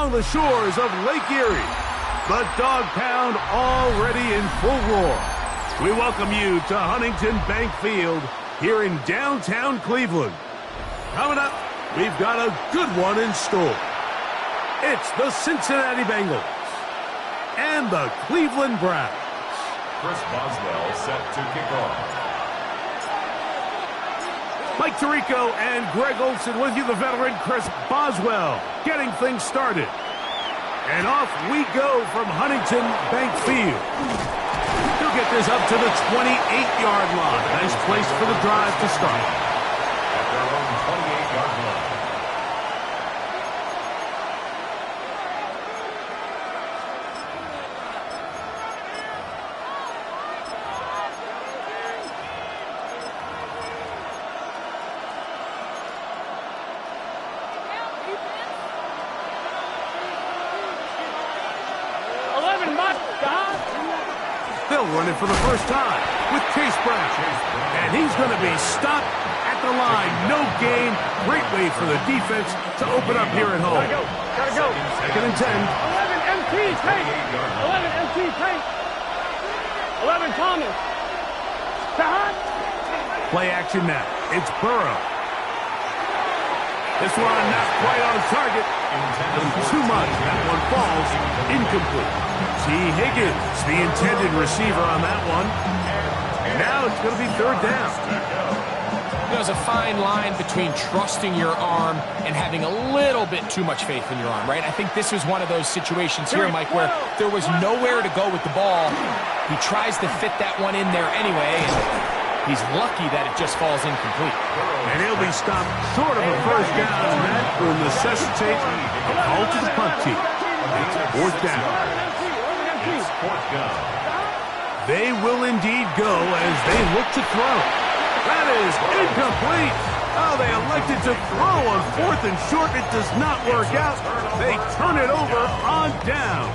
along the shores of Lake Erie. The Dog Pound already in full roar. We welcome you to Huntington Bank Field here in downtown Cleveland. Coming up, we've got a good one in store. It's the Cincinnati Bengals and the Cleveland Browns. Chris Boswell set to kick off. Mike Tirico and Greg Olson with you, the veteran Chris Boswell, getting things started. And off we go from Huntington Bank Field. He'll get this up to the 28-yard line. Nice place for the drive to start. At their own 28-yard line. They'll run it for the first time with Chase Brown. And he's going to be stopped at the line. No gain. Great way for the defense to open up here at home. Gotta go. Second and 10. 11 MT Tank. 11 MT Tank. 11 Thomas. Tahan. Play action now. It's Burrow. This one not quite on target. Too much. That one falls incomplete. T. Higgins, the intended receiver on that one. And now it's going to be third down. There's a fine line between trusting your arm and having a little bit too much faith in your arm, right? I think this was one of those situations here, Mike, where there was nowhere to go with the ball. He tries to fit that one in there anyway, and he's lucky that it just falls incomplete. And he'll be stopped short of a first down, and that will necessitate a call to the punt team. Fourth down. They will indeed go as they look to throw. That is incomplete. Oh, they elected to throw on fourth and short. It does not work out. They turn it over on down.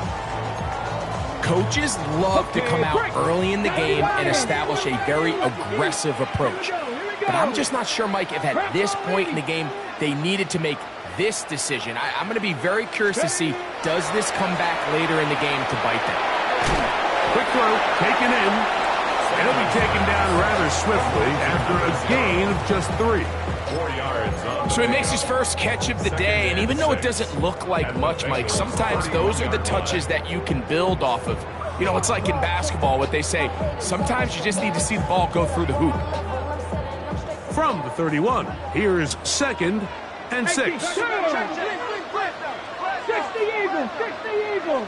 Coaches love to come out early in the game and establish a very aggressive approach. But I'm just not sure, Mike, if at this point in the game they needed to make this decision. I'm going to be very curious to see, does this come back later in the game to bite them? Quick throw, taken in. And he'll be taken down rather swiftly after a gain of just 3. 4 yards up. So he makes his first catch of the day, and even though it doesn't look like much, Mike, sometimes those are the touches that you can build off of. You know, it's like in basketball, what they say, sometimes you just need to see the ball go through the hoop. From the 31, here is second and 6. 60 Eagles. 60 Eagles.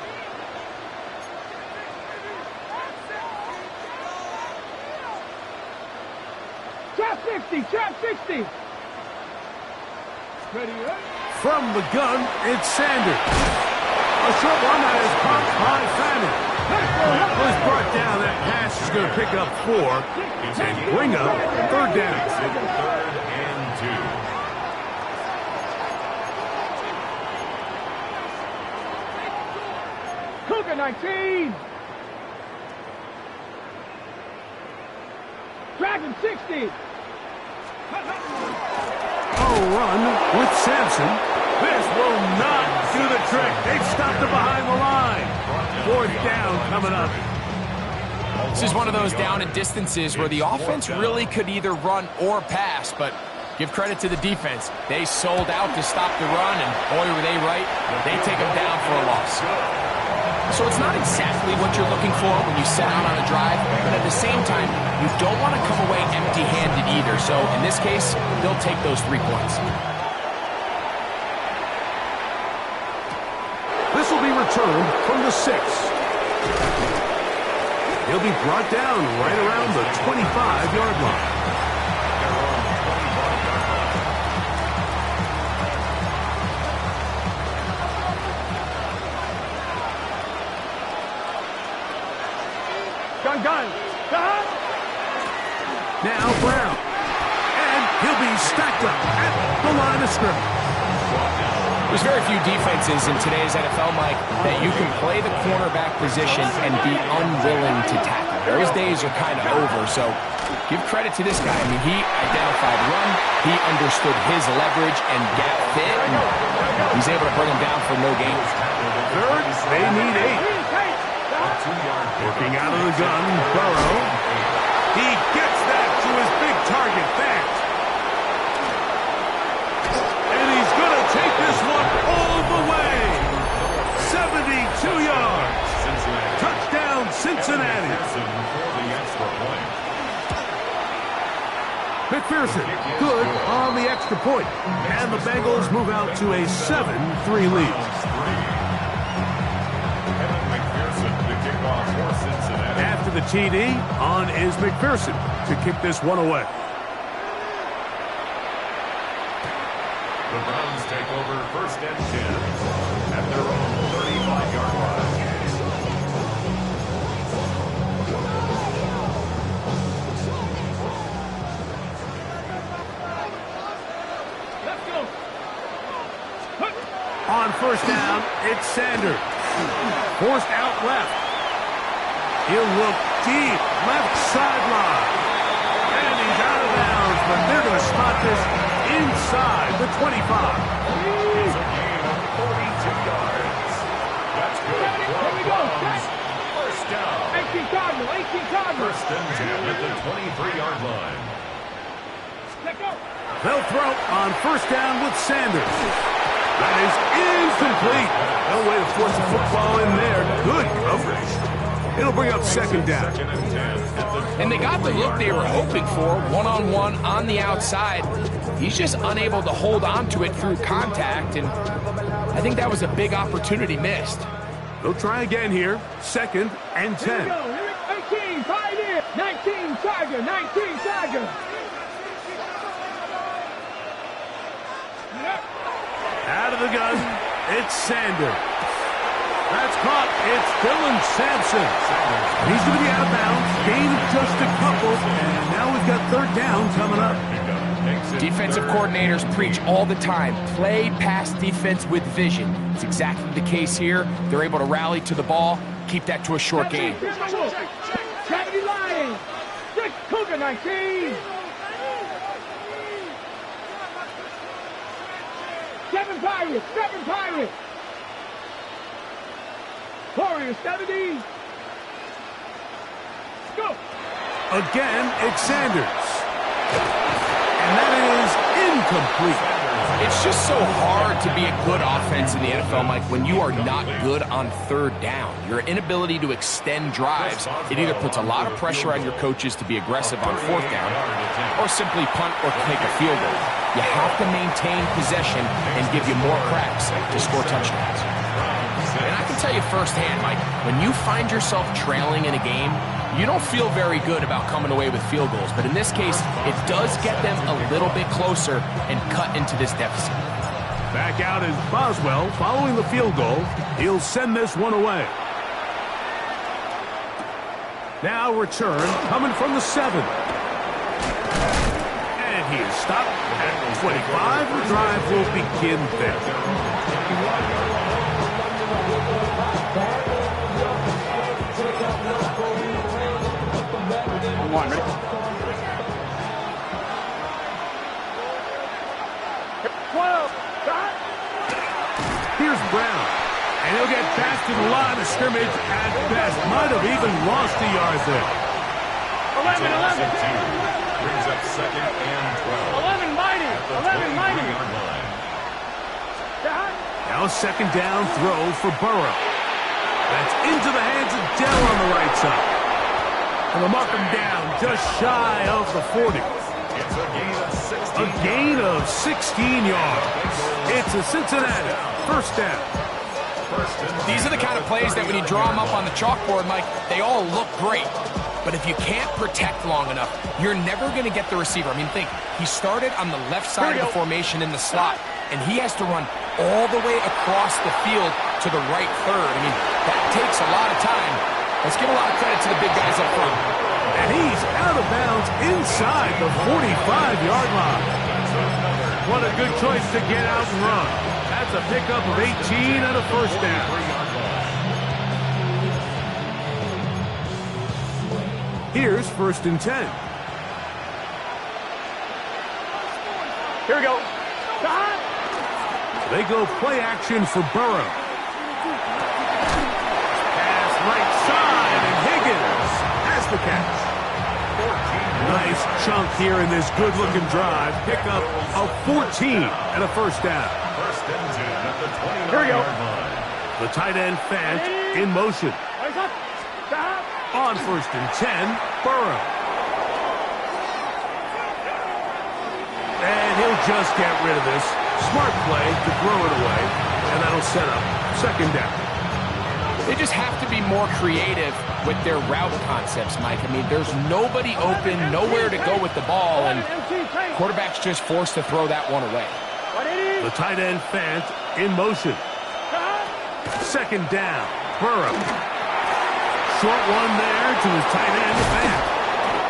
Trap 60. Trap 60. Ready, right? From the gun, it's Sanders. A short one that is caught by Fannin. Was brought down. That pass is going to pick up 4 and bring up third down. Third and 2. Cougar 19. Dragon 60. Run with Sampson. This will not do the trick. They've stopped it behind the line. Fourth down coming up. This is one of those down and distances where the offense really could either run or pass, but give credit to the defense. They sold out to stop the run, and boy, were they right. They take them down for a loss. So it's not exactly what you're looking for when you set out on a drive, but at the same time, you don't want to come away empty-handed either. So in this case, they'll take those 3 points. This will be returned from the 6. He'll be brought down right around the 25-yard line. Gun. Now Brown. And he'll be stacked up at the line of scrimmage. There's very few defenses in today's NFL, Mike, that you can play the cornerback position and be unwilling to tackle. those days are kind of over, so give credit to this guy. I mean, he identified run, he understood his leverage and gap fit, and he's able to bring him down for no gain. Third, they need 8. Working out of the gun, Burrow. He gets that to his big target, Fant. And he's going to take this one all the way. 72 yards. Touchdown, Cincinnati. McPherson, good on the extra point. And the Bengals move out to a 7-3 lead. After the TD, on is McPherson to kick this one away. The Browns take over 1st and 10 at their own 35-yard line. Let's go. On 1st down, it's Sanders. Forced out left. He'll look deep, left sideline. And he's out of bounds, but they're going to spot this inside the 25. It's a gain of 42 yards. That's good. Here we go. Set. 1st down. 18 Cardinal. 18 Cardinal. 1st and 10 at the 23-yard line. Let's go. They'll throw on 1st down with Sanders. That is incomplete. No way to force the football in there. Good coverage. It'll bring up 2nd down. And they got the look they were hoping for, one-on-one on the outside. He's just unable to hold on to it through contact, and I think that was a big opportunity missed. They'll try again here. 2nd and 10. Here we go. Here we go. 18 Pioneer. 19 Tiger. 19 Tiger. Out of the gun, it's Sanders. That's caught. It's Dylan Sampson. He's going to be out of bounds. Gain of just a couple. And now we've got 3rd down coming up. Defensive coordinators preach all the time, play pass defense with vision. It's exactly the case here. They're able to rally to the ball, keep that to a short gain. 70 Lions. 6 Cougar 19. 7 Pirates. 7 Pirates. Warriors 70. Go. Again, it's Sanders. And that is incomplete. It's just so hard to be a good offense in the NFL, Mike, when you are not good on 3rd down. Your inability to extend drives, it either puts a lot of pressure on your coaches to be aggressive on 4th down or simply punt or take a field goal. You have to maintain possession and give you more cracks to score touchdowns. And I can tell you firsthand, Mike, when you find yourself trailing in a game, you don't feel very good about coming away with field goals. But in this case, it does get them a little bit closer and cut into this deficit. Back out is Boswell following the field goal. He'll send this one away. Now return coming from the 7. And he is stopped at 25. The drive will begin there. One, ready? 12. Here's Brown. And he'll get back to the line of scrimmage at best. Might have even lost a yard there. 11, 11. Brings up 2nd and 12. 11 mighty. 11 mighty. Now 2nd down throw for Burrow. That's into the hands of Dell on the right side. And they'll mark him down just shy of the 40. It's a gain of 16. A gain of 16 yards. It's a Cincinnati 1st down. These are the kind of plays that when you draw them up on the chalkboard, Mike, they all look great. But if you can't protect long enough, you're never going to get the receiver. I mean, think, he started on the left side of the formation in the slot, and he has to run all the way across the field to the right 3rd. I mean, that takes a lot of time. Let's give a lot of credit to the big guys up front. And he's out of bounds inside the 45-yard line. What a good choice to get out and run. That's a pickup of 18 and a 1st down. Here's 1st and 10. Here we go. They go play action for Burrow. Pass right side, and Higgins has the catch. Nice chunk here in this good-looking drive. Pick up a 14 and a 1st down. 1st and 10 at the 29-yard Here we go. line. The tight end Fant in motion. On 1st and 10, Burrow. And he'll just get rid of this. Smart play to throw it away, and that'll set up 2nd down. They just have to be more creative with their route concepts, Mike. I mean, there's nobody open, nowhere to go with the ball, and quarterback's just forced to throw that one away. The tight end Fant in motion. 2nd down, Burrow. Short one there to his tight end Fant.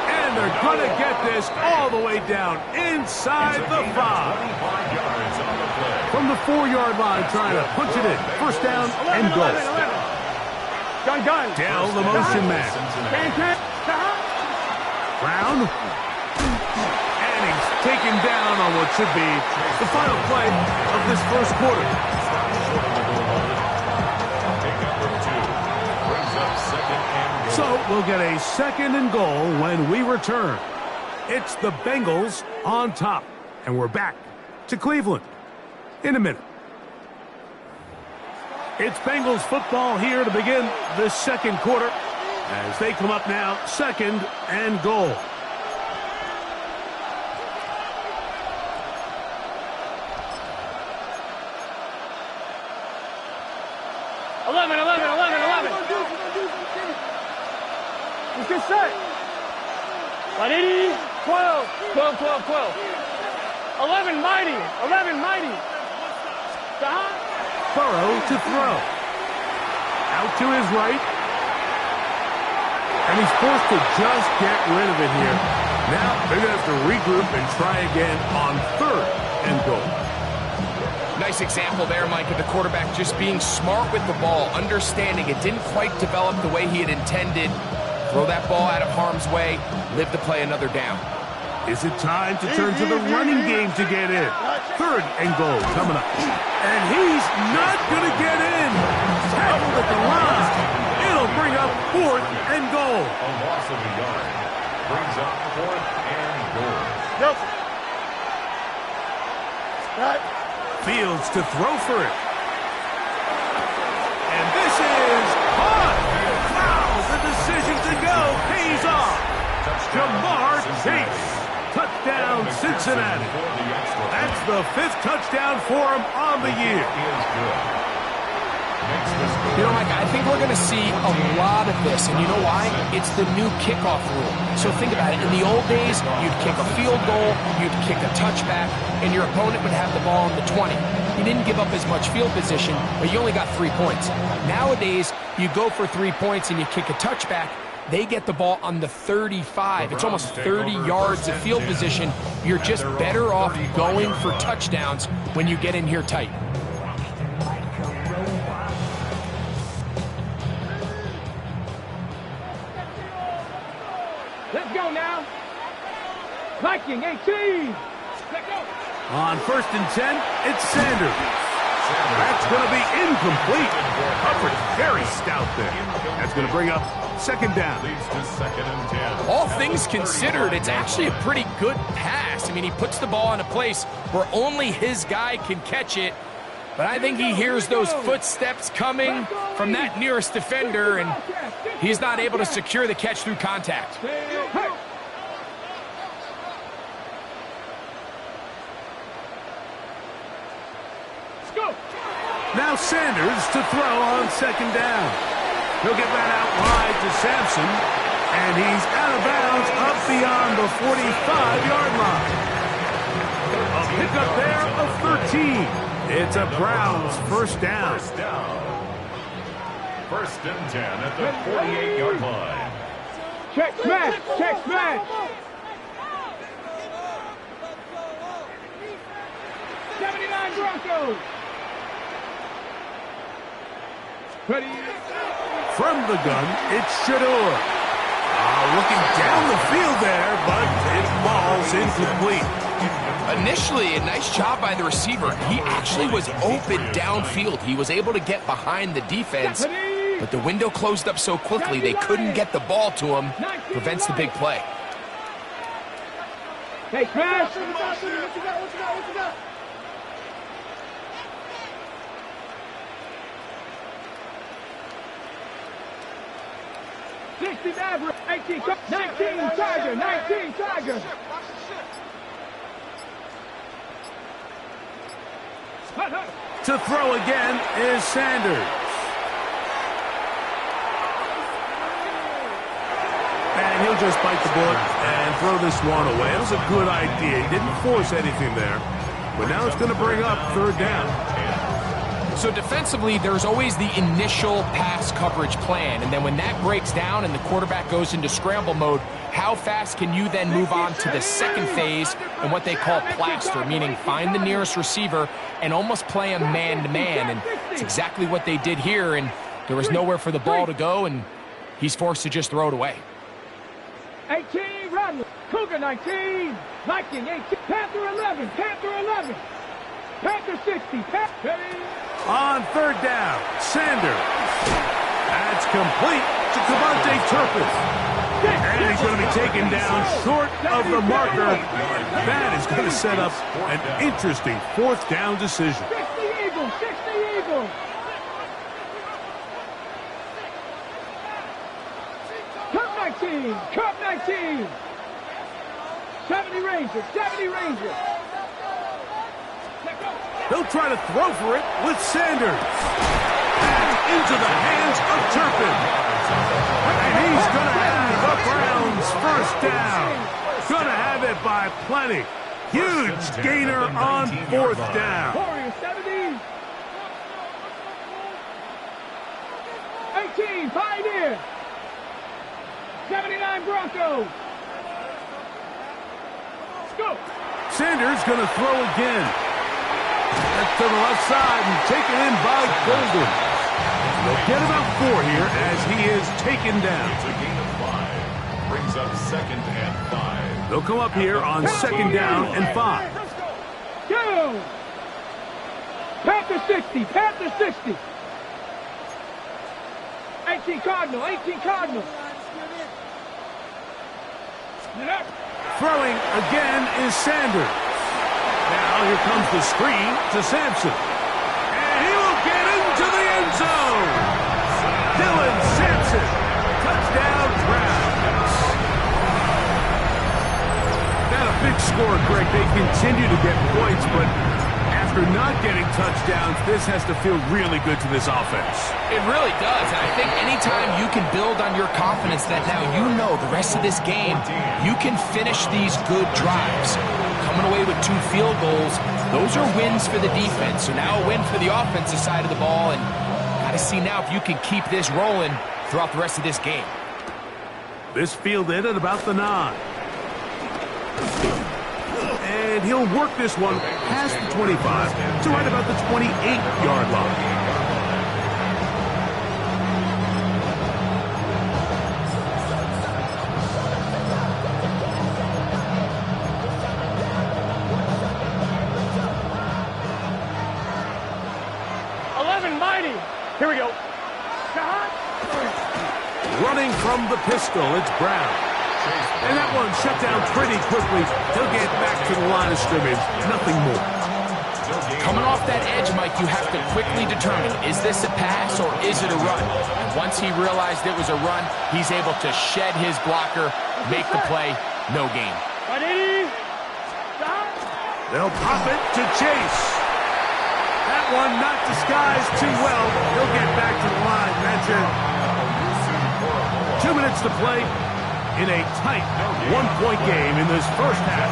And they're going to get this all the way down inside the 5. 25 yards on the play. From the 4-yard line, trying to punch it in. 1st down and goal. Gun. Dell, the motion man. Brown. And he's taken down on what should be the final play of this 1st quarter. So we'll get a 2nd and goal when we return. It's the Bengals on top. And we're back to Cleveland in a minute. It's Bengals football here to begin the 2nd quarter as they come up now 2nd and goal. Eleven. Let's get set. 12. 11 mighty. Burrow to throw. Out to his right. And he's forced to just get rid of it here. Now they're going to have to regroup and try again on 3rd and goal. Nice example there, Mike, of the quarterback just being smart with the ball, understanding it didn't quite develop the way he had intended. Throw that ball out of harm's way, live to play another down. Is it time to turn to the running game to get in? 3rd and goal coming up. And he's not going to get in. Tackled at the line. It'll bring up 4th and goal. A loss of a yard. Brings up 4th and goal. Fields to throw for it. And this is caught. Wow, the decision to go pays off. Jamar Chase. Touchdown, Cincinnati. That's the 5th touchdown for him on the year. You know, Mike, I think we're going to see a lot of this, and you know why? It's the new kickoff rule. So think about it. In the old days, you'd kick a field goal, you'd kick a touchback, and your opponent would have the ball on the 20. You didn't give up as much field position, but you only got 3 points. Nowadays, you go for 3 points and you kick a touchback, they get the ball on the 35. It's almost 30 yards of field position. You're just better off going for touchdowns when you get in here tight. Let's go now. Viking 18. Let's go. On 1st and 10, it's Sanders. That's going to be incomplete. Coverage very stout there. That's going to bring up 2nd down. Leads to 2nd and 10. All things considered, it's actually a pretty good pass. I mean, he puts the ball in a place where only his guy can catch it. But I think he hears those footsteps coming from that nearest defender, and he's not able to secure the catch through contact. Now Sanders to throw on 2nd down. He'll get that out wide to Sampson, and he's out of bounds up beyond the 45-yard line. A pickup there of 13. It's a Browns 1st down. 1st and 10 at the 48-yard line. Check smash. 79 Broncos. Ready. From the gun, it's Shador. Looking incomplete. Initially, a nice job by the receiver. He actually was open downfield. He was able to get behind the defense, but the window closed up so quickly they couldn't get the ball to him. Prevents the big play. Hey, Crash. 60 Maverick, 18, 19 Tiger, 19 Tiger. To throw again is Sanders. And he'll just bite the bullet and throw this one away. It was a good idea. He didn't force anything there. But now it's going to bring up third down. So defensively, there's always the initial pass coverage plan. And then when that breaks down and the quarterback goes into scramble mode, how fast can you then move on to the second phase and what they call plaster, meaning find the nearest receiver and almost play him man-to-man. And it's exactly what they did here, and there was nowhere for the ball to go, and he's forced to just throw it away. 18, Rodley. Cougar 19. Viking 18. Panther 11. Panther 11. Panther 60. Panther. On third down, Sanders. That's complete to Devontae Turpin. And he's going to be taken down short of the marker. That is going to set up an interesting fourth down decision. 60 Eagles. 60 Eagles. Cup 19. Cup 19. 70 Rangers. 70 Rangers. They'll try to throw for it with Sanders. And into the hands of Turpin. And he's going to have the Browns first down. Going to have it by plenty. Huge gainer on fourth down. Warriors 70. 18 Pioneer. 79 Broncos. Let's go. Sanders going to throw again. That's to the left side and taken in by Golden. They'll get about 4 here as he is taken down. It's a gain of 5. Brings up 2nd and 5. They'll come up here on 2nd down and 5. Go! Panther 60. Panther 60. 18 Cardinal. 18 Cardinal. Throwing again is Sanders. Now here comes the screen to Sampson. And he will get into the end zone. Dylan Sampson. Touchdown Browns. Not a big score, Greg. They continue to get points, but after not getting touchdowns, this has to feel really good to this offense. It really does, and I think anytime you can build on your confidence that now you know the rest of this game, you can finish these good drives. Coming away with 2 field goals, those are wins for the defense. So now a win for the offensive side of the ball, and got to see now if you can keep this rolling throughout the rest of this game. This fielded at about the 9. And he'll work this one past the 25 to right about the 28-yard line. Here we go. Running from the pistol, it's Brown. And that one shut down pretty quickly. He'll get back to the line of scrimmage. Nothing more. Coming off that edge, Mike, you have to quickly determine, is this a pass or is it a run? And once he realized it was a run, he's able to shed his blocker, make the play, no gain. They'll pop it to Chase. That one not disguised too well. He'll get back to the line. That's it. 2 minutes to play in a tight 1-point game in this first half.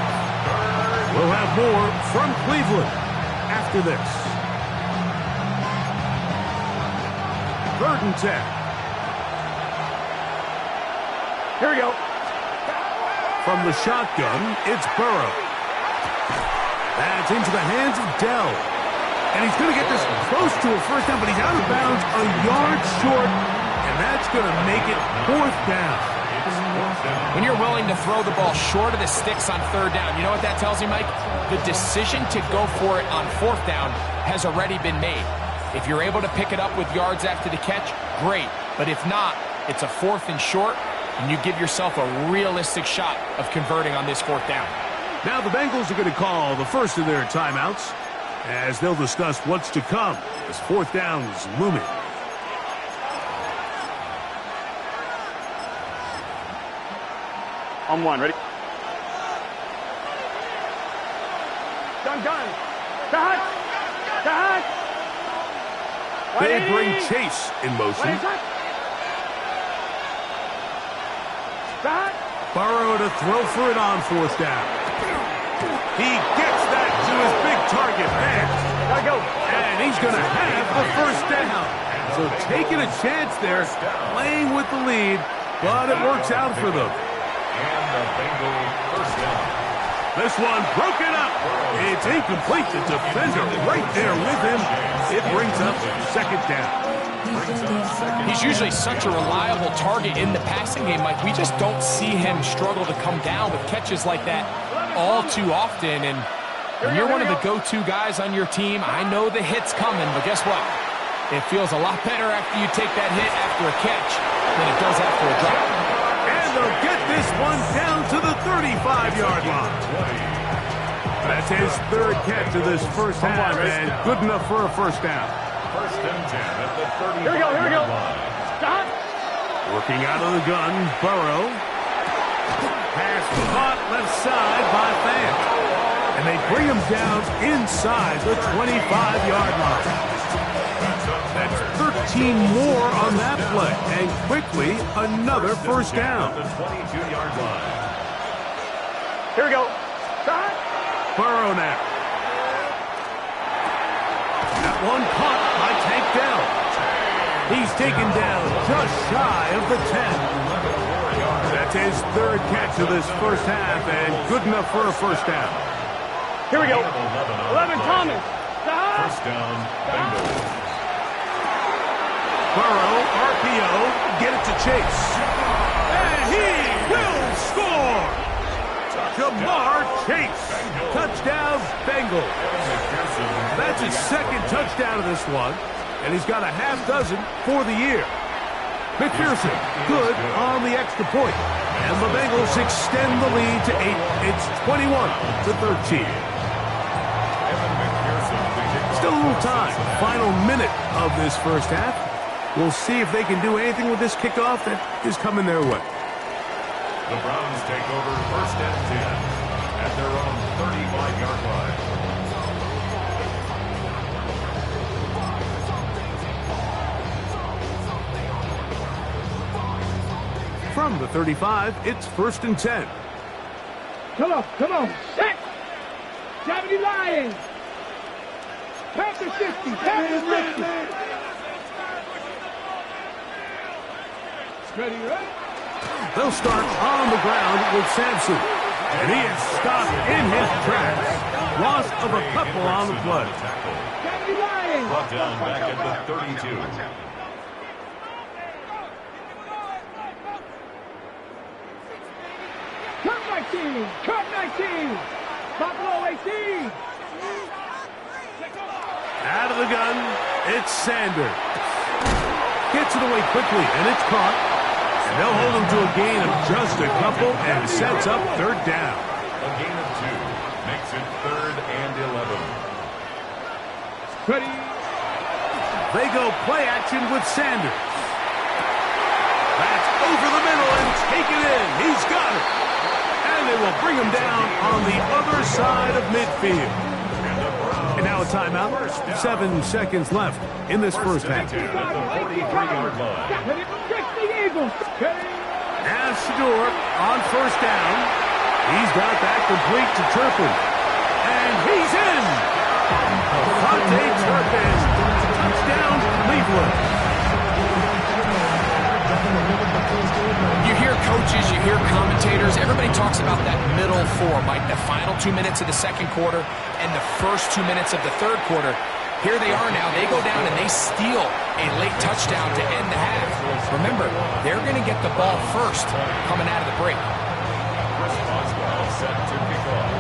We'll have more from Cleveland after this. 3rd and 10. Here we go. From the shotgun, it's Burrow. That's into the hands of Dell. And he's going to get this close to a first down, but he's out of bounds a yard short, and that's going to make it 4th down. When you're willing to throw the ball short of the sticks on third down, you know what that tells you, Mike? The decision to go for it on fourth down has already been made. If you're able to pick it up with yards after the catch, great. But if not, it's a 4th and short, and you give yourself a realistic shot of converting on this 4th down. Now the Bengals are going to call the first of their timeouts as they'll discuss what's to come as 4th down is looming. On one, ready? Gun. They bring Chase in motion. Burrow to throw for it on 4th down. He gets that to his big target, man. Gotta go. And he's going to have the 1st down. So taking a chance there, playing with the lead, but it works out for them. And the Bengals 1st down. This one broken up. It's incomplete. The defender right there with him. It brings up 2nd down. He's usually such a reliable target in the passing game, Mike. We just don't see him struggle to come down with catches like that all too often. And when you're one of the go-to guys on your team, I know the hit's coming, but guess what? It feels a lot better after you take that hit after a catch than it does after a drop. And they'll get this one down to the 35-yard line. That's his 3rd catch of this first half, and good enough for a 1st down. 1st and 10 at the 35-yard Here we go. line. Stop. Working out of the gun, Burrow. Pass caught left side by Fant. And they bring him down inside the 25-yard line. That's 13 more on that play. And quickly, another 1st down. At the 22-yard line. Here we go. Stop. Burrow now. That one caught by Tank Dell. He's taken down just shy of the 10. That's his 3rd catch of this first half, and good enough for a 1st down. Here we go. 11 Thomas. Stop. 1st down, Bengals. Burrow, RPO, get it to Chase. And he will score! Jamar Chase. Touchdown, Bengals. That's his 2nd touchdown of this one, and he's got a half dozen for the year. McPherson, good on the extra point. And the Bengals extend the lead to 8. It's 21-13. Still a little time. Final minute of this first half. We'll see if they can do anything with this kickoff that is coming their way. The Browns take over 1st and 10 at their own 35-yard line. From the 35, it's 1st and 10. Come on. Set. 70 Lions. Panther 60. Panther 60. Ready, right? They'll start on the ground with Sampson. And he is stopped in his tracks. Loss of a couple on the play. 70 Lions. Brought down back at the 32. Cut 19. Buffalo 18. Out of the gun, it's Sanders. Gets it away quickly, and it's caught. And they'll hold him to a gain of just a couple and sets up 3rd down. A gain of 2 makes it 3rd and 11. Ready. They go play action with Sanders. That's over the middle and taken in. He's got it. And they will bring him down on the other side of midfield. And now a timeout. 7 seconds left in this first half. At the 43-yard line. Now Shador on 1st down. He's got that complete to Turpin. And he's in. Devontae Turpin. Touchdown, Cleveland. You hear coaches, you hear commentators, everybody talks about that middle 4, Mike, the final 2 minutes of the 2nd quarter and the first 2 minutes of the 3rd quarter. Here they are now. They go down and they steal a late touchdown to end the half. Remember, they're going to get the ball first coming out of the break. Chris Boswell set to kick off.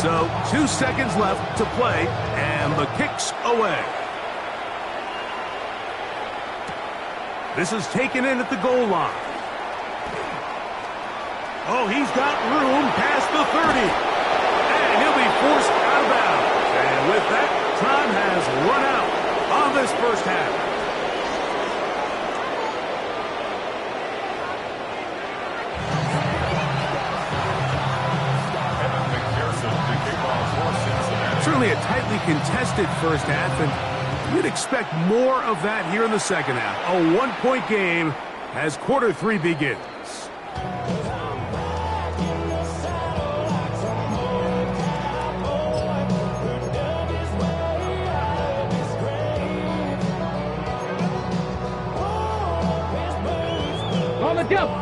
So 2 seconds left to play, and the kick's away. This is taken in at the goal line. Oh, he's got room past the 30. And he'll be forced out of bounds. And with that, time has run out on this first half. Evan McPherson to kick off for Cincinnati. Certainly a tightly contested first half, and you'd expect more of that here in the second half. A one-point game as quarter 3 begins. On the double.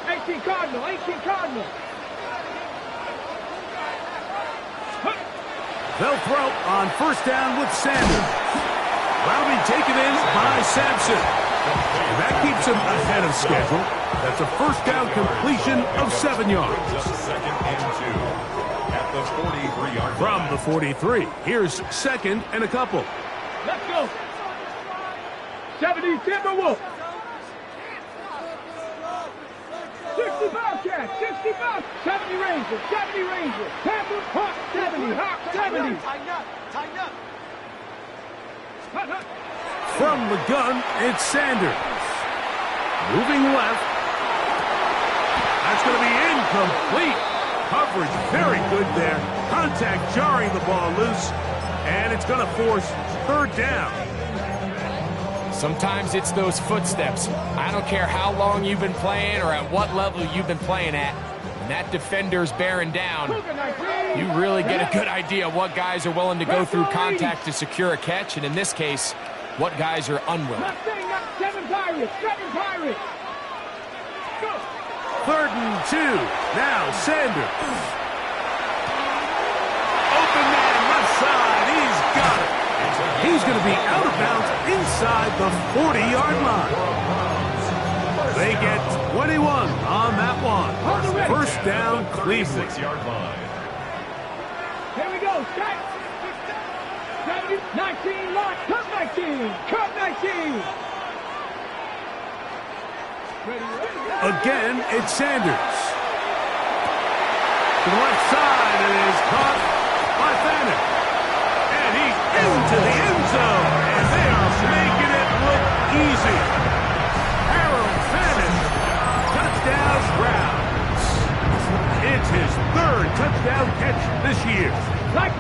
18 Cardinal, 18 Cardinal. They'll throw on first down with Sanders. That'll be taken in by Sampson. And that keeps him ahead of schedule. That's a first down completion of 7 yards. Second and 2 at the 43-yard line. From the 43, here's second and a couple. Let's go. 70 Timberwolves. 60 Bobcats, 60 Bobcats. 70 Rangers, 70 Rangers. Panthers, Hawks, 70, Hawks, 70. Tighten up. Tighten up. From the gun, it's Sanders. Moving left. That's going to be incomplete. Coverage very good there. Contact jarring the ball loose. And it's going to force third down. Sometimes it's those footsteps. I don't care how long you've been playing or at what level you've been playing at. When that defender's bearing down, you really get a good idea of what guys are willing to go through contact to secure a catch, and in this case, what guys are unwilling. Not saying that. 7 Pirates, 7 Pirates. Go. Third and 2. Now Sanders. Open man left side. He's got it. He's going to be out of bounds inside the 40-yard line. They get 21 on that one. First down, Cleveland. 6-yard line. Here we go. Set. 70, 19, lock. Cut 19. Cut 19. Again, it's Sanders. To the left side, it is caught by Fannin. And he's into the end zone. And they are making it look easy. Harold Fannin, touchdown Browns. It's his third touchdown catch this year.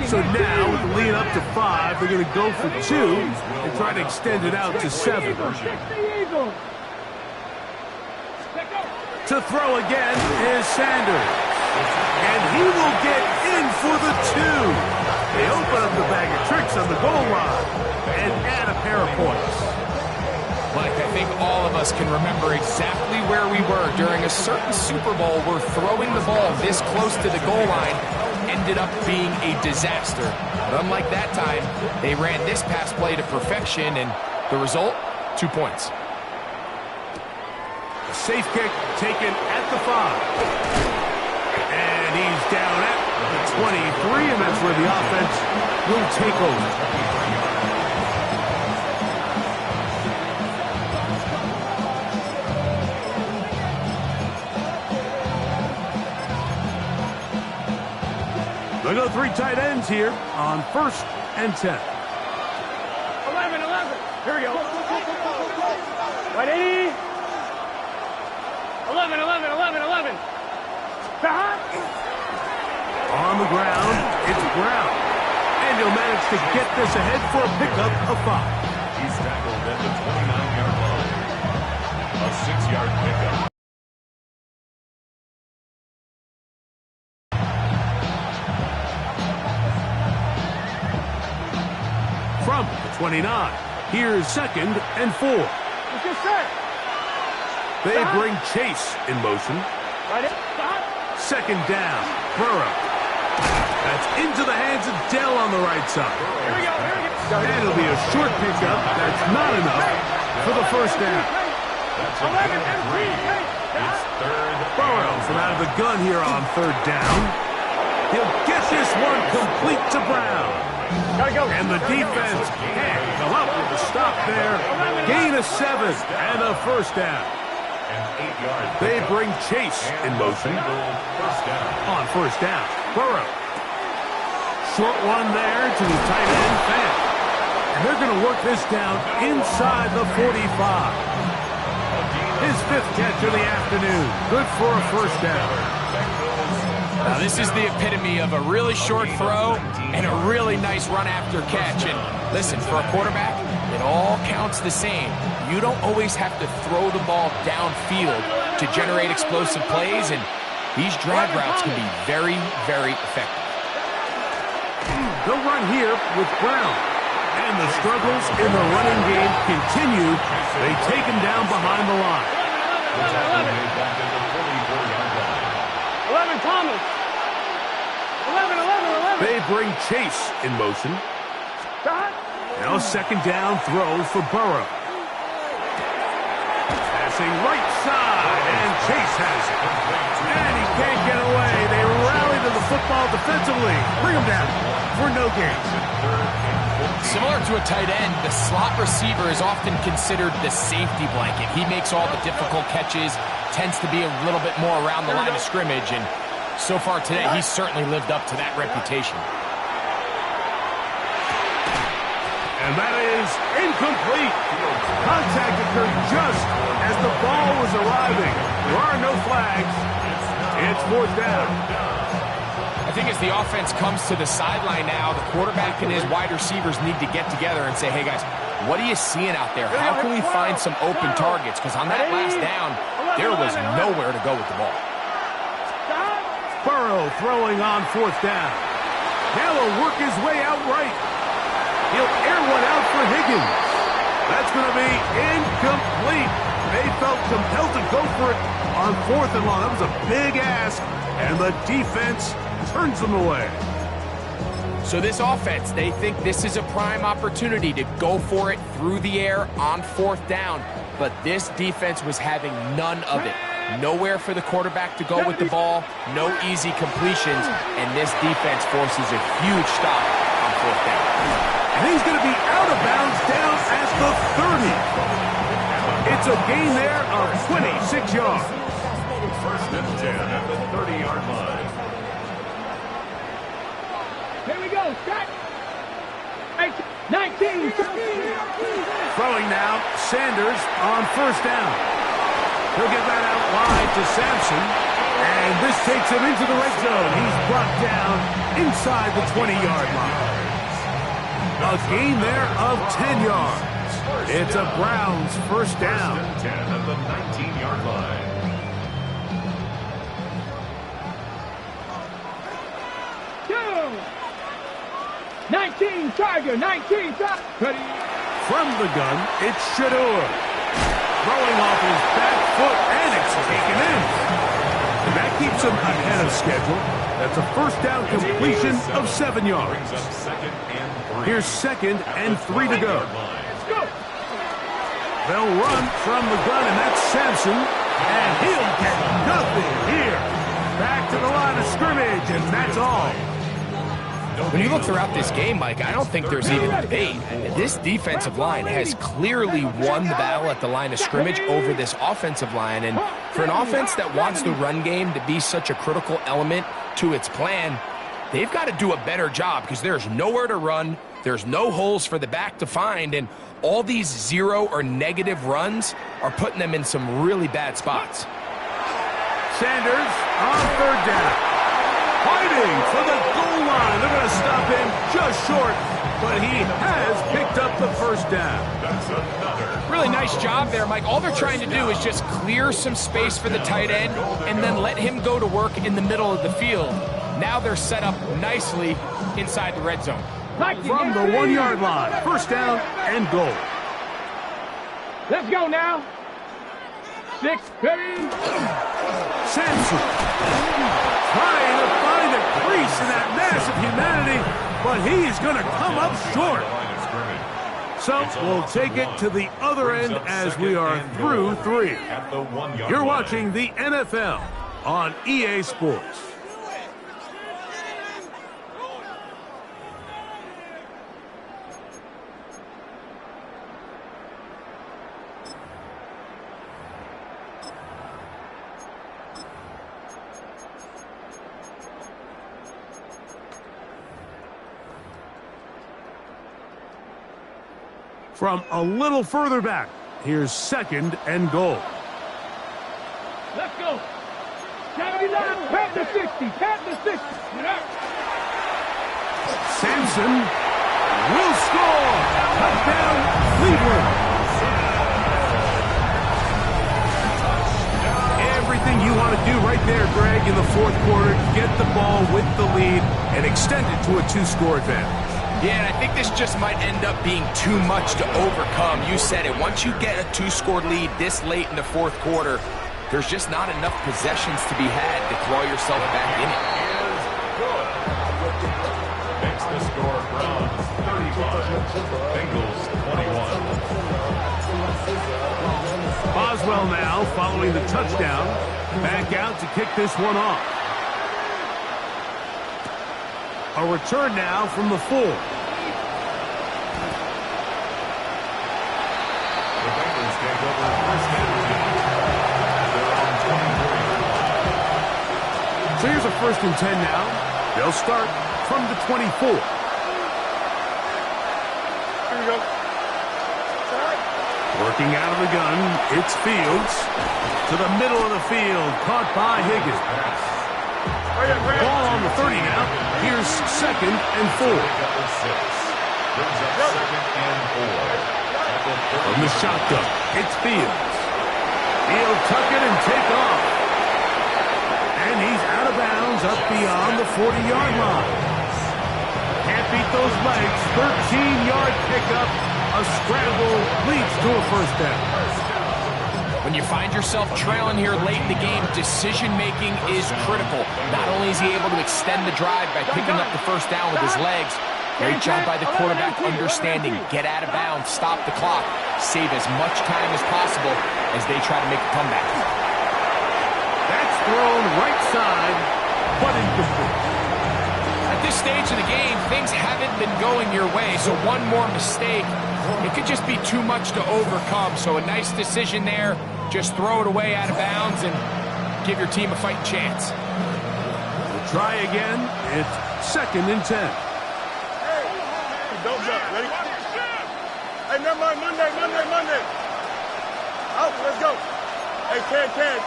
So now, with the lead up to 5, they're going to go for 2 and try to extend it out to 7. To throw again is Sanders. And he will get in for the 2. They open up the bag of tricks on the goal line and add a pair of points. Mike, I think all of us can remember exactly where we were during a certain Super Bowl where throwing the ball this close to the goal line ended up being a disaster. But unlike that time, they ran this pass play to perfection, and the result, 2 points. A safe kick taken at the 5. And he's down at the 23, and that's where the offense will take over. They go 3 tight ends here on first and 10. 11, 11. Here we go. Right, 80. 11, 11, 11, 11. On the ground, it's Brown. And he'll manage to get this ahead for a pickup of 5. He's tackled at the 29-yard line. A 6-yard pickup. From the 29, here's second and 4. It's just set. They bring Chase in motion. Right in. Second down, Burrow. That's into the hands of Dell on the right side. Here we go. And it'll be a short pickup. That's not enough for the first down. That's a gain of 3. It's third. Burrow from out of the gun here on third down. He'll get this one complete to Brown. Gotta go. And the defense can't come up with a stop there. Gain of 7 and a first down. An 8-yard They pickup. bring Chase in motion First down. on first down. Burrow. Short one there to the tight end, Fant. And they're going to work this down inside the 45. His 5th catch of the afternoon. Good for a first down. Now, this is the epitome of a really short throw and a really nice run after catch. And listen, for a quarterback, it all counts the same. You don't always have to throw the ball downfield to generate explosive plays, and these drag routes can be very, very effective. They'll run here with Brown. And the struggles in the running game continue. They take him down behind the line. The tackle made back at the 44-yard line. 11, Thomas. 11. They bring Chase in motion. Shot. Now second down throw for Burrow. Passing right side, and Chase has it. And he can't get away. They rally to the football defensively. Bring him down for no gain. Similar to a tight end, the slot receiver is often considered the safety blanket. He makes all the difficult catches, tends to be a little bit more around the line of scrimmage, and so far today, he's certainly lived up to that reputation. And that is incomplete. Contact occurred just as the ball was arriving. There are no flags. It's fourth down. I think as the offense comes to the sideline now, the quarterback and his wide receivers need to get together and say, hey guys, what are you seeing out there? How can we find some open targets? Because on that last down, there was nowhere to go with the ball. Burrow throwing on fourth down. Now he'll work his way out right. He'll air one out for Higgins. That's going to be incomplete. They felt compelled to go for it on 4th and long. That was a big ask, and the defense turns them away. So this offense, they think this is a prime opportunity to go for it through the air on 4th down, but this defense was having none of it. Nowhere for the quarterback to go with the ball, no easy completions, and this defense forces a huge stop on 4th down. And he's going to be out of bounds down at the 30. It's a gain there of 26 yards. First and 10 at the 30-yard line. Here we go. Shot. 19. Throwing now, Sanders on first down. He'll get that out wide to Sampson. And this takes him into the red zone. He's brought down inside the 20-yard line. A gain there of 10 yards. It's a Browns first down. First and 10 at the 19-yard line. Two. 19 Tiger. 19 Tiger. Ready. From the gun, it's Shador. Throwing off his back foot, and it's taken in. And that keeps him ahead of schedule. That's a first down completion of 7 yards. Brings up second and 3. Here's second and 3 to go. Let's go. They'll run from the gun, and that's Sampson. And he'll get nothing here. Back to the line of scrimmage, and that's all. When you look throughout this game, Mike, I don't think there's even debate. This defensive line has clearly won the battle at the line of scrimmage over this offensive line. And for an offense that wants the run game to be such a critical element to its plan, they've got to do a better job because there's nowhere to run. There's no holes for the back to find. And all these 0 or negative runs are putting them in some really bad spots. Sanders on third down. Fighting for the goal line. They're going to stop him just short, but he has picked up the first down. That's another. Really nice job there, Mike. All they're trying to do is just clear some space for the tight end and then let him go to work in the middle of the field. Now they're set up nicely inside the red zone. From the 1-yard line, first down and goal. Let's go now. 6, ready. Sampson trying to find a crease in that mass of humanity, but he is going to come up short. So we'll take it to the other end as we are through 3. You're watching the NFL on EA Sports. From a little further back, here's 2nd and goal. Let's go. 79, Panther 60, Panther 60. Sampson will score. Touchdown, Cleveland. Everything you want to do right there, Greg, in the 4th quarter, get the ball with the lead and extend it to a 2-score advantage. Yeah, and I think this just might end up being too much to overcome. You said it. Once you get a 2-score lead this late in the 4th quarter, there's just not enough possessions to be had to throw yourself back in it. Makes the score Browns 35, Bengals 21. Boswell now following the touchdown. Back out to kick this one off. A return now from the 4. The Bengals take over first and 10. They're on 23. So here's a 1st and 10 now. They'll start from the 24. Here we go. Working out of the gun, it's Fields. To the middle of the field, caught by Higgins. Ball on the 30 now. Here's 2nd and 4. Brings up 2nd and 4. From the shotgun, it's Fields. He'll tuck it and take off. And he's out of bounds up beyond the 40-yard line. Can't beat those legs. 13-yard pickup. A scramble leads to a 1st down. When you find yourself trailing here late in the game, decision-making is critical. Not only is he able to extend the drive by picking up the 1st down with his legs, great job by the quarterback understanding, get out of bounds, stop the clock, save as much time as possible as they try to make a comeback. That's thrown right side, but incomplete. At this stage of the game, things haven't been going your way, so one more mistake, it could just be too much to overcome. So a nice decision there. Just throw it away out of bounds and give your team a fighting chance. We'll try again. It's 2nd and 10. Hey, don't jump. Ready? Hey, never mind. Monday. Out. Let's go. Hey, can. Hey,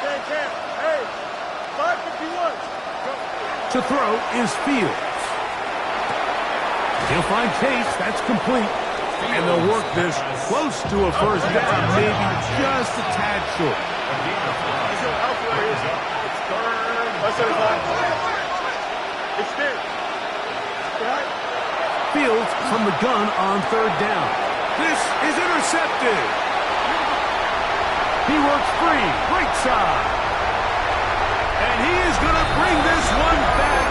5:51. Go. To throw is Fields. He'll find Chase. That's complete. And they'll work this close to a 1st down, maybe just a tad short. Fields from the gun on 3rd down. This is intercepted. He works free, right side. And he is going to bring this one back.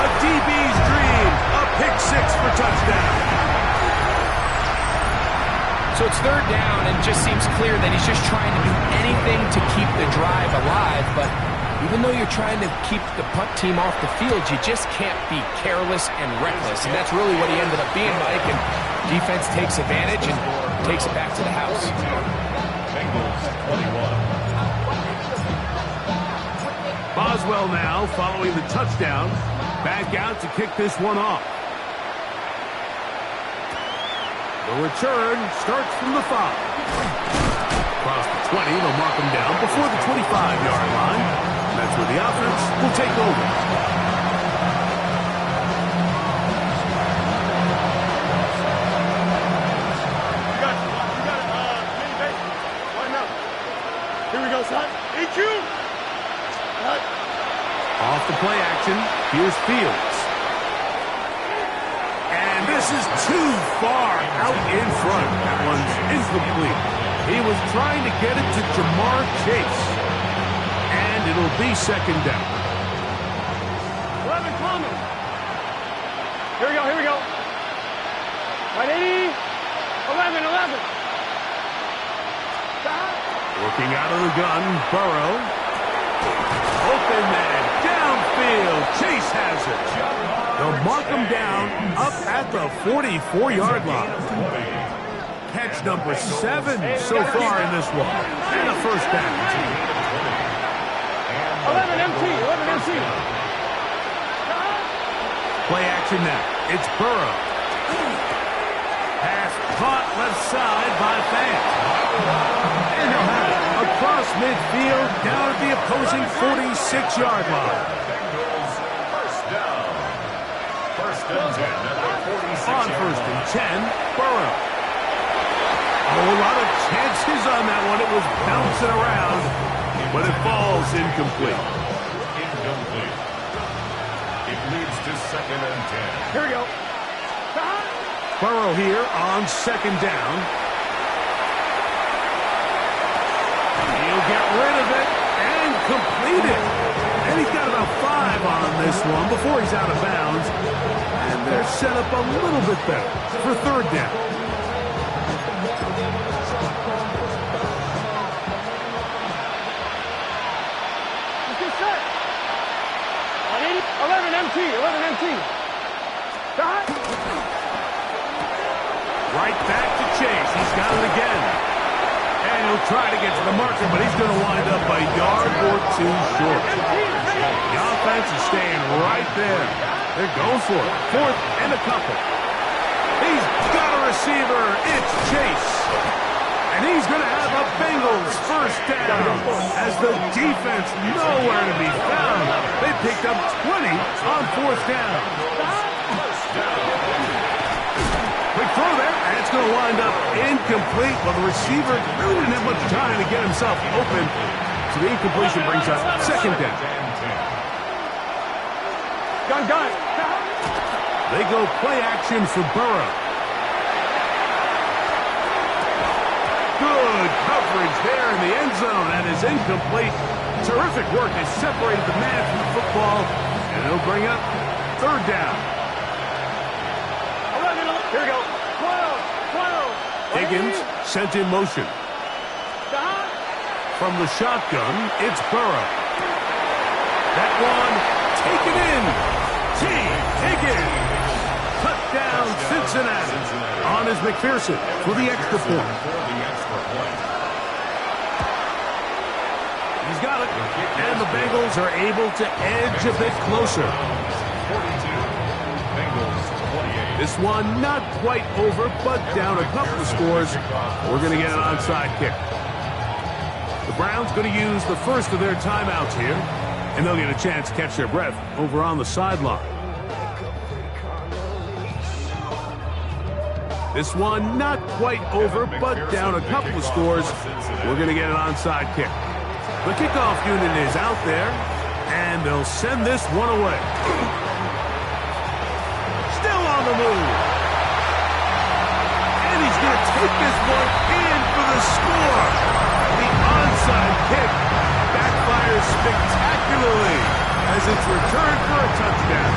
A DB's dream, a pick 6 for touchdown. So it's 3rd down, and it just seems clear that he's just trying to do anything to keep the drive alive. But even though you're trying to keep the punt team off the field, you just can't be careless and reckless. And that's really what he ended up being like. And defense takes advantage and takes it back to the house. Bengals 21. Boswell now following the touchdown. Back out to kick this one off. The return starts from the 5. Across the 20, they'll mark him down before the 25-yard line. That's where the offense will take over. You got it. Line up. Here we go, son. EQ. Cut. Off the play action, here's Fields. And this is too far out in front. That one's incomplete. He was trying to get it to Jamar Chase. And it'll be 2nd down. Here we go, here we go. Ready? 11. Stop. Working out of the gun, Burrow. Open man, downfield. Chase has it. They'll mark him down up at the 44-yard line. Catch number 7 so far in this one. And a first down. 11 MT. Play action now. It's Burrow. Pass caught left side by Fant. And he'll have it across midfield down at the opposing 46-yard line. First and 10 at the 46. On first and 10, Burrow. A whole lot of chances on that one. It was bouncing around, but it falls incomplete. Incomplete. It leads to second and 10. Here we go. Stop. Burrow here on second down. He'll get rid of it and complete it. And he's got about 5 on this one before he's out of bounds. And they're set up a little bit better for third down. Get set. 11 MT. Stop. Right back to Chase. He's got it again. And he'll try to get to the marker, but he's going to wind up a yard or 2 short. The offense is staying right there. They're going for it. 4th and a couple. He's got a receiver. It's Chase. And he's going to have a Bengals first down as the defense nowhere to be found. They picked up 20 on 4th down. Quick throw there, and it's going to wind up incomplete. Well, the receiver really didn't have much time to get himself open. So the incompletion brings up second down. Gun. They go play action for Burrow. Good coverage there in the end zone. That is incomplete. Terrific work. They separated the man from the football, and it'll bring up third down. 11. Here we go. 12. Higgins sent in motion. Stop. From the shotgun, it's Burrow. That one taken in. T. Higgins. Touchdown, Cincinnati. On is McPherson for the extra point. He's got it. And the Bengals are able to edge a bit closer. 42. Bengals 28. This one not quite over, but down a couple of scores. We're going to get an onside kick. The Browns going to use the first of their timeouts here, and they'll get a chance to catch their breath over on the sideline. This one not quite over, but down a couple of scores. We're going to get an onside kick. The kickoff unit is out there, and they'll send this one away. Still on the move. And he's going to take this one in for the score. The onside kick backfires spectacularly as it's returned for a touchdown.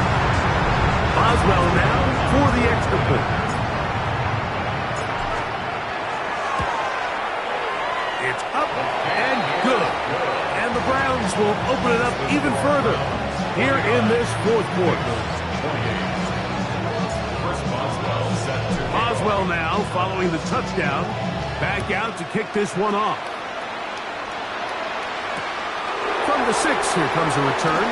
Boswell now for the extra point. It's up and good. And the Browns will open it up even further here in this fourth quarter. Boswell now following the touchdown. Back out to kick this one off. From the 6, here comes a return.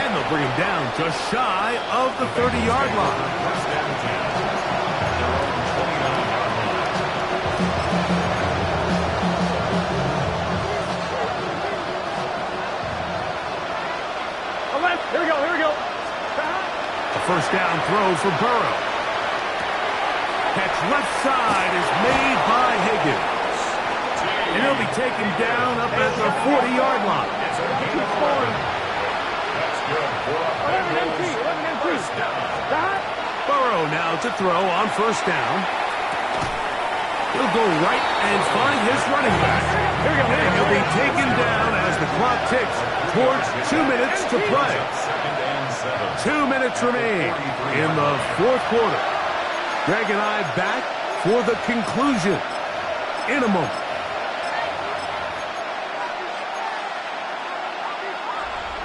And they'll bring him down just shy of the 30-yard line. Here we go. A first down throw for Burrow. Catch left side is made by Higgins. And he'll be taken down up at the 40-yard line. Burrow now to throw on first down. He'll go right and find his running back. And he'll be taken down as the clock ticks towards 2 minutes to play. 2 minutes remain in the fourth quarter. Greg and I back for the conclusion in a moment.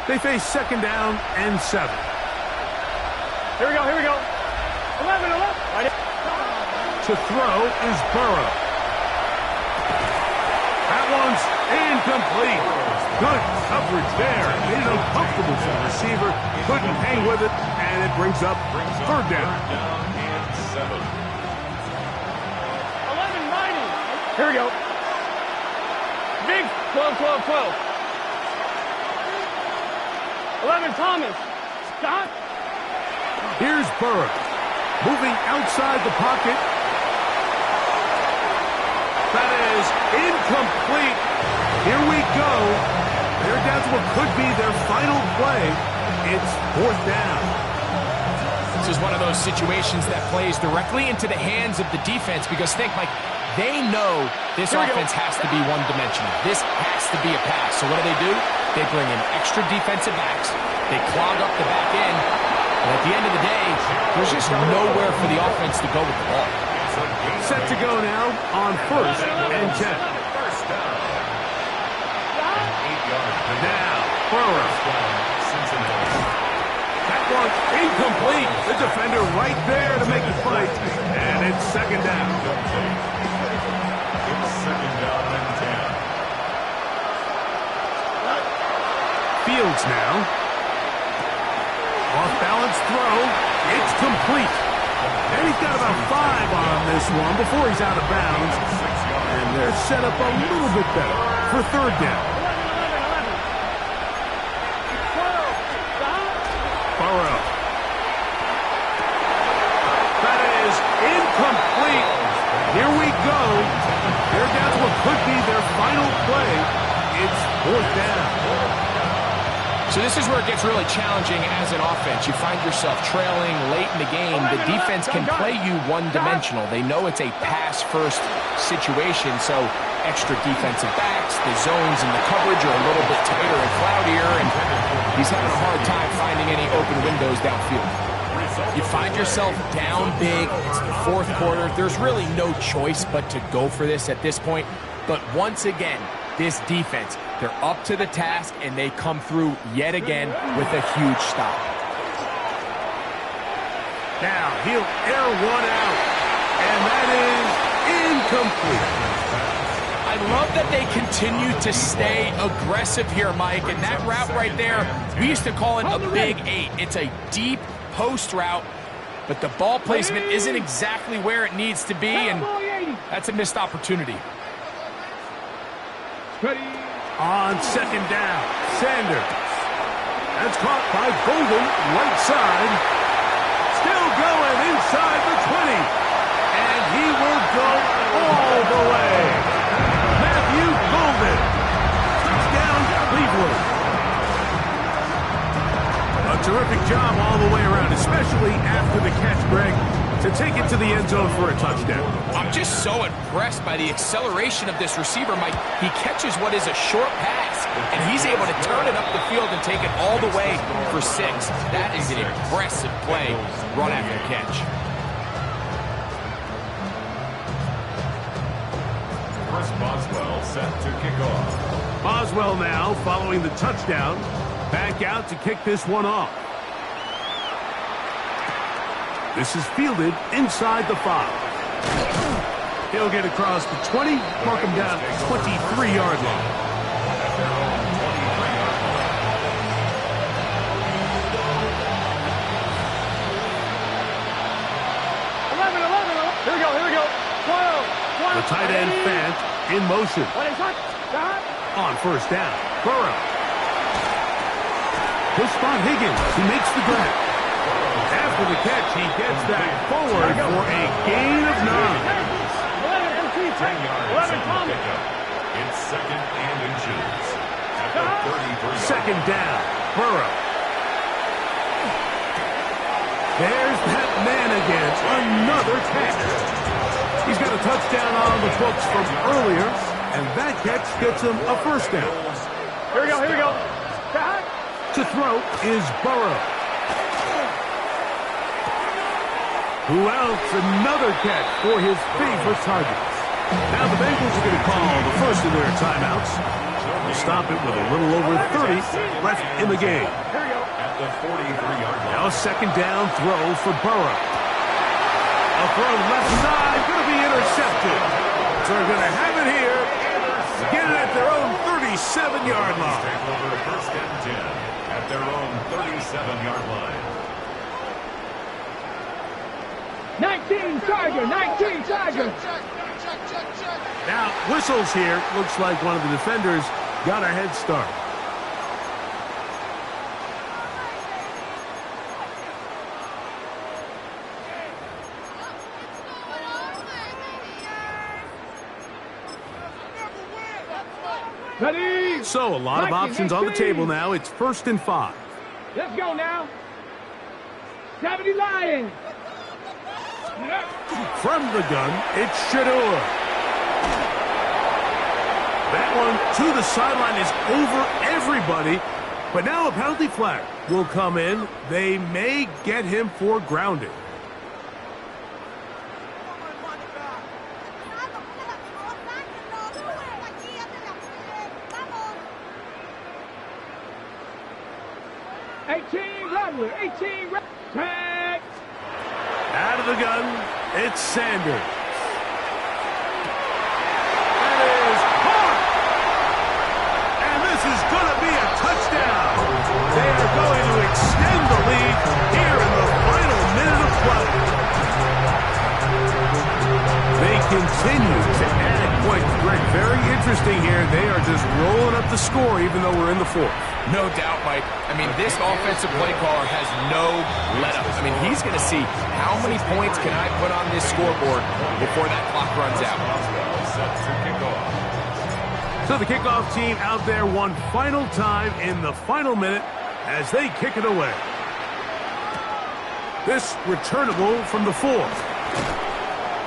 They face second down and 7. Here we go, here we go. 11. Right. To throw is Burrow. That one's incomplete. Good coverage there. Made it uncomfortable for the receiver. Couldn't hang with it, and it brings up third down. And 7. 11, 90. Here we go. Big 12. 11, Thomas. Stop. Here's Burrow. Moving outside the pocket. That is incomplete. Here we go. They're down to what could be their final play. It's fourth down. This is one of those situations that plays directly into the hands of the defense because think, Mike, they know this offense has to be one-dimensional. This has to be a pass. So what do? They bring in extra defensive backs. They clog up the back end. And at the end of the day, there's just nowhere for the offense to go with the ball. Set to go now on first and 10. First down. Now, Burrow. Cincinnati. That one's incomplete. The defender right there to make the fight. And it's second down. It's second down and 10. Fields now. Off-balance throw. It's complete. And he's got about 5 on this one before he's out of bounds. And they're set up a little bit better for third down. 11. Burrow. That is incomplete. Here we go. They're down to what could be their final play. It's fourth down. So this is where it gets really challenging as an offense. You find yourself trailing late in the game. The defense can play you one-dimensional. They know it's a pass-first situation, so extra defensive backs, the zones and the coverage are a little bit tighter and cloudier, and he's having a hard time finding any open windows downfield. You find yourself down big. It's the fourth quarter. There's really no choice but to go for this at this point. But once again, this defense, they're up to the task, and they come through yet again with a huge stop. Now he'll air one out, and that is incomplete. I love that they continue to stay aggressive here, Mike, and that route right there, we used to call it a big 8. It's a deep post route, but the ball placement isn't exactly where it needs to be, and that's a missed opportunity. On second down, Sanders. That's caught by Golden, right side. Still going inside the 20. And he will go all the way. Matthew Golden. Touchdown, Cleveland. A terrific job all the way around, especially after the catch, Greg, to take it to the end zone for a touchdown. I'm just so impressed by the acceleration of this receiver, Mike. He catches what is a short pass, and he's able to turn it up the field and take it all the way for 6. That is an impressive play, run after catch. Chris Boswell set to kick off. Boswell now following the touchdown. Back out to kick this one off. This is fielded inside the 5. He'll get across the 20, mark him down at the 23-yard line. At their own 23-yard line. Here we go. 12. The tight end, Fant, in motion. On first down, Burrow. He'll spot Higgins, who makes the grab. After the catch, he gets that forward for a gain of 9. 10 yards on the pickup. It's second and inches. At the 33. Second down, Burrow. There's that man again, another catch. He's got a touchdown on the books from earlier, and that catch gets him a first down. Here we go. To throw is Burrow. Who else? Another catch for his favorite targets. Now the Bengals are going to call the first of their timeouts. They'll stop it with a little over 30 left in the game. At the 43-yard line. Now a second down throw for Burrow. A throw left side, going to be intercepted. So they're going to have it here. Get it at their own 37-yard line. Take over first and 10 at their own 37-yard line. 19 Tiger, 19 Tiger. Now, whistles here. Looks like one of the defenders got a head start. Ready? So, a lot of options on the table now. It's 1st and 5. Let's go now. 70 Lions. From the gun, it's Shedeur. That one to the sideline is over everybody. But now a penalty flag will come in. They may get him for grounding. Tag. Out of the gun, it's Sanders. That is caught. And this is going to be a touchdown. They are going to extend the lead here in the final minute of play. They continue to add points. Greg, very interesting here. They are just rolling up the score even though we're in the 4th. No doubt, Mike. I mean, this offensive play caller has no let-up. I mean, he's going to see how many points can I put on this scoreboard before that clock runs out. So the kickoff team out there one final time in the final minute as they kick it away. This returnable from the 4th.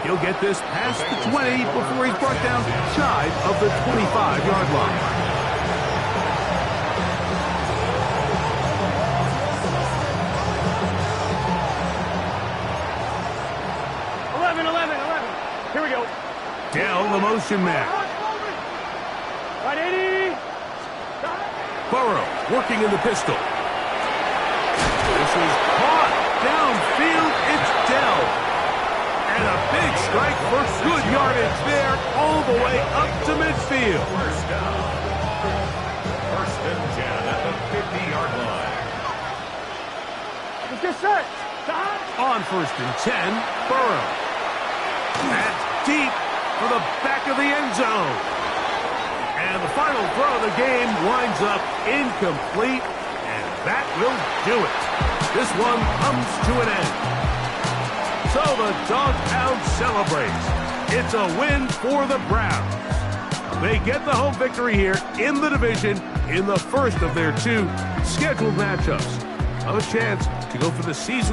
He'll get this past the 20 before he's brought down shy of the 25-yard line. Here we go. Dell, the motion man. 180. Burrow working in the pistol. This is caught downfield. It's Dell. And a big strike for good yardage there all the way up to midfield. First down. First and 10 at the 50-yard line. Get set. On 1st and 10, Burrow. That's deep for the back of the end zone. And the final throw of the game winds up incomplete, and that will do it. This one comes to an end. So the Dog Pound celebrates. It's a win for the Browns. They get the home victory here in the division in the first of their 2 scheduled matchups. A chance to go for the season.